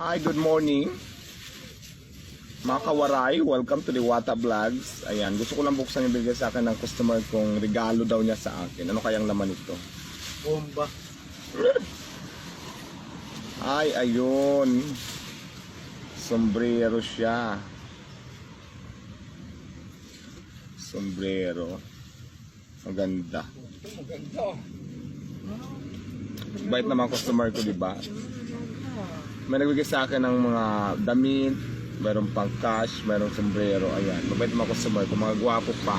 Hi, good morning. Mga kawaray, welcome to the Wata Vlogs. Ayan, gusto ko lang buksan yung bigay sa akin ng customer kong regalo daw niya sa akin. Ano kayang laman ito? Bomba. Ay, ayun. Sombrero siya. Sombrero. Maganda. Maganda. Bait naman customer ko, di ba? May nagbigay sa akin ng mga damit, mayroong pang cash, mayroong sombrero. Ayan, mabait naman customer ko, mga gwapo pa.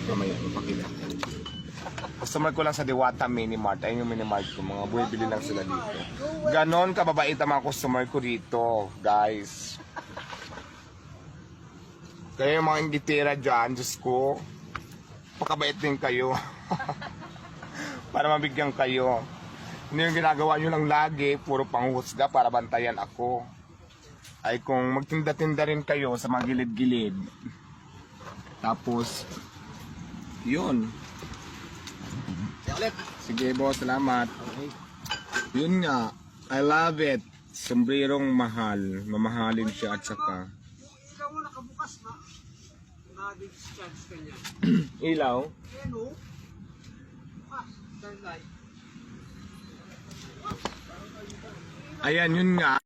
Mamaya, ipakita. Customer ko lang sa Diwata Mini Mart. Ayun yung mini mart ko, mga buwibili lang sila dito. Ganon kababait ang mga customer ko dito, guys. Kaya yung mga inditira dyan, Diyos ko, pakabait din kayo. Para mabigyan kayo. Hindi yung ginagawa nyo lang lagi, puro panghuhusga para bantayan ako. Ay kung magtinda-tinda rin kayo sa mga gilid-gilid. Tapos, yun. Sige boss, salamat. Yun nga, I love it. Sombrerong mahal. Mamahalin siya at saka. Ilaw mo nakabukas na. Na-discharge ka niya. Ilaw? Ayan o. Bukas. Turn light. Ayan, yun nga.